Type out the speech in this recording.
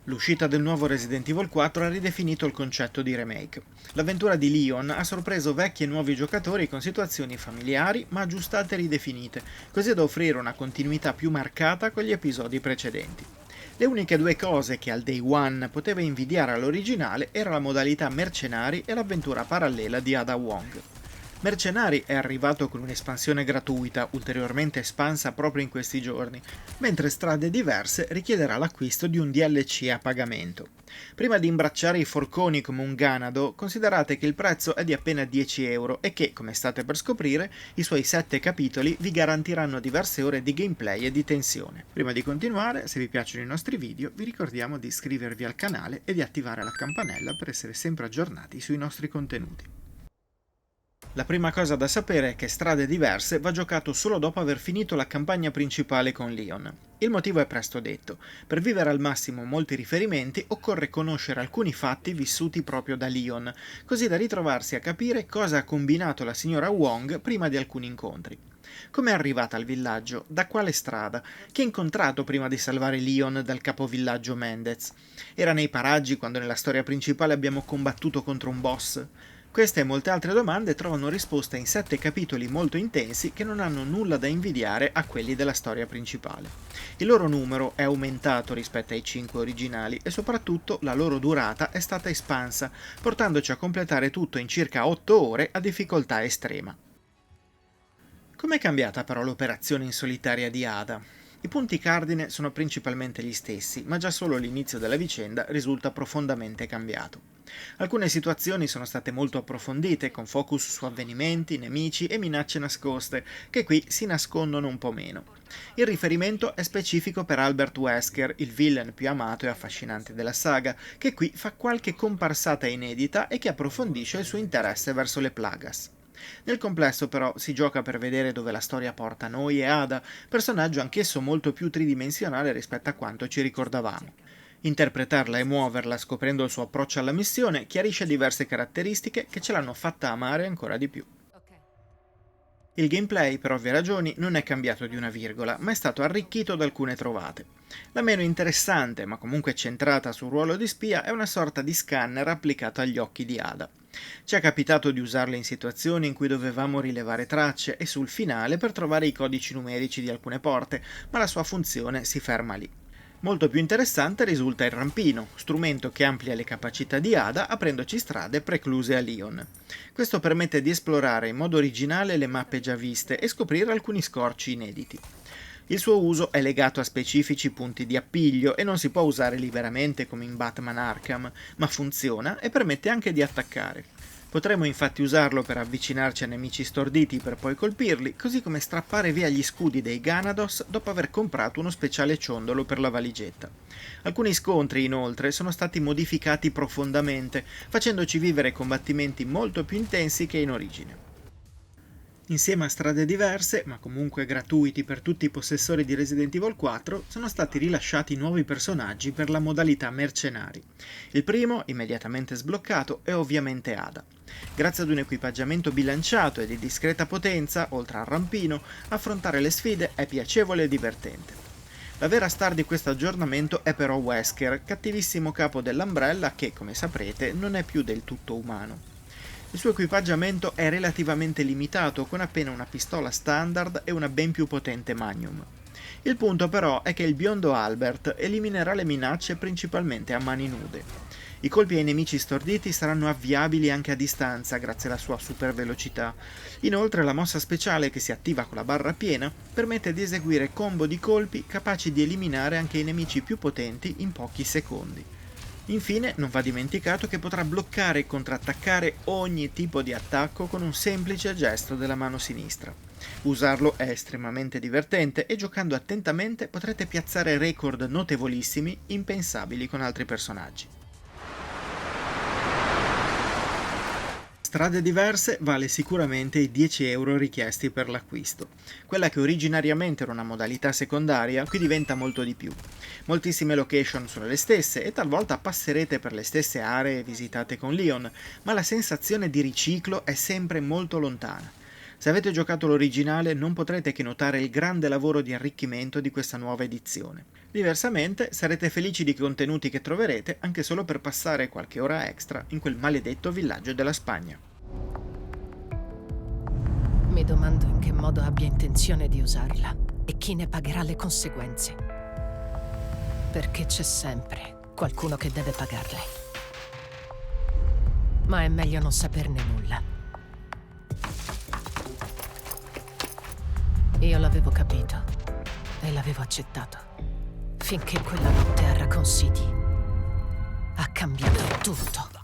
L'uscita del nuovo Resident Evil 4 ha ridefinito il concetto di remake. L'avventura di Leon ha sorpreso vecchi e nuovi giocatori con situazioni familiari ma aggiustate e ridefinite, così da offrire una continuità più marcata con gli episodi precedenti. Le uniche due cose che al day one poteva invidiare all'originale era la modalità mercenari e l'avventura parallela di Ada Wong. Mercenari è arrivato con un'espansione gratuita, ulteriormente espansa proprio in questi giorni, mentre Strade Diverse richiederà l'acquisto di un DLC a pagamento. Prima di imbracciare i forconi come un ganado, considerate che il prezzo è di appena 10 euro e che, come state per scoprire, i suoi 7 capitoli vi garantiranno diverse ore di gameplay e di tensione. Prima di continuare, se vi piacciono i nostri video, vi ricordiamo di iscrivervi al canale e di attivare la campanella per essere sempre aggiornati sui nostri contenuti. La prima cosa da sapere è che Strade Diverse va giocato solo dopo aver finito la campagna principale con Leon. Il motivo è presto detto: per vivere al massimo molti riferimenti occorre conoscere alcuni fatti vissuti proprio da Leon, così da ritrovarsi a capire cosa ha combinato la signora Wong prima di alcuni incontri. Come è arrivata al villaggio? Da quale strada? Chi ha incontrato prima di salvare Leon dal capovillaggio Mendez? Era nei paraggi quando nella storia principale abbiamo combattuto contro un boss? Queste e molte altre domande trovano risposta in 7 capitoli molto intensi che non hanno nulla da invidiare a quelli della storia principale. Il loro numero è aumentato rispetto ai 5 originali e soprattutto la loro durata è stata espansa, portandoci a completare tutto in circa 8 ore a difficoltà estrema. Com'è cambiata però l'operazione in solitaria di Ada? I punti cardine sono principalmente gli stessi, ma già solo l'inizio della vicenda risulta profondamente cambiato. Alcune situazioni sono state molto approfondite, con focus su avvenimenti, nemici e minacce nascoste, che qui si nascondono un po' meno. Il riferimento è specifico per Albert Wesker, il villain più amato e affascinante della saga, che qui fa qualche comparsata inedita e che approfondisce il suo interesse verso le Plagas. Nel complesso però si gioca per vedere dove la storia porta noi e Ada, personaggio anch'esso molto più tridimensionale rispetto a quanto ci ricordavamo. Interpretarla e muoverla scoprendo il suo approccio alla missione chiarisce diverse caratteristiche che ce l'hanno fatta amare ancora di più. Il gameplay, per ovvie ragioni, non è cambiato di una virgola, ma è stato arricchito da alcune trovate. La meno interessante, ma comunque centrata sul ruolo di spia, è una sorta di scanner applicato agli occhi di Ada. Ci è capitato di usarla in situazioni in cui dovevamo rilevare tracce e sul finale per trovare i codici numerici di alcune porte, ma la sua funzione si ferma lì. Molto più interessante risulta il rampino, strumento che amplia le capacità di Ada aprendoci strade precluse a Leon. Questo permette di esplorare in modo originale le mappe già viste e scoprire alcuni scorci inediti. Il suo uso è legato a specifici punti di appiglio e non si può usare liberamente come in Batman Arkham, ma funziona e permette anche di attaccare. Potremmo infatti usarlo per avvicinarci a nemici storditi per poi colpirli, così come strappare via gli scudi dei Ganados dopo aver comprato uno speciale ciondolo per la valigetta. Alcuni scontri, inoltre, sono stati modificati profondamente, facendoci vivere combattimenti molto più intensi che in origine. Insieme a Strade Diverse, ma comunque gratuiti per tutti i possessori di Resident Evil 4, sono stati rilasciati nuovi personaggi per la modalità mercenari. Il primo, immediatamente sbloccato, è ovviamente Ada. Grazie ad un equipaggiamento bilanciato e di discreta potenza, oltre al rampino, affrontare le sfide è piacevole e divertente. La vera star di questo aggiornamento è però Wesker, cattivissimo capo dell'Umbrella che, come saprete, non è più del tutto umano. Il suo equipaggiamento è relativamente limitato, con appena una pistola standard e una ben più potente Magnum. Il punto però è che il biondo Albert eliminerà le minacce principalmente a mani nude. I colpi ai nemici storditi saranno avviabili anche a distanza grazie alla sua super velocità. Inoltre la mossa speciale che si attiva con la barra piena permette di eseguire combo di colpi capaci di eliminare anche i nemici più potenti in pochi secondi. Infine, non va dimenticato che potrà bloccare e contrattaccare ogni tipo di attacco con un semplice gesto della mano sinistra. Usarlo è estremamente divertente e giocando attentamente potrete piazzare record notevolissimi impensabili con altri personaggi. Strade Diverse vale sicuramente i 10 euro richiesti per l'acquisto. Quella che originariamente era una modalità secondaria qui diventa molto di più. Moltissime location sono le stesse e talvolta passerete per le stesse aree visitate con Leon, ma la sensazione di riciclo è sempre molto lontana. Se avete giocato l'originale non potrete che notare il grande lavoro di arricchimento di questa nuova edizione. Diversamente sarete felici di contenuti che troverete anche solo per passare qualche ora extra in quel maledetto villaggio della Spagna. Mi domando in che modo abbia intenzione di usarla e chi ne pagherà le conseguenze. Perché c'è sempre qualcuno che deve pagarle. Ma è meglio non saperne nulla. Io l'avevo capito e l'avevo accettato. Finché quella notte a Raccoon City ha cambiato tutto.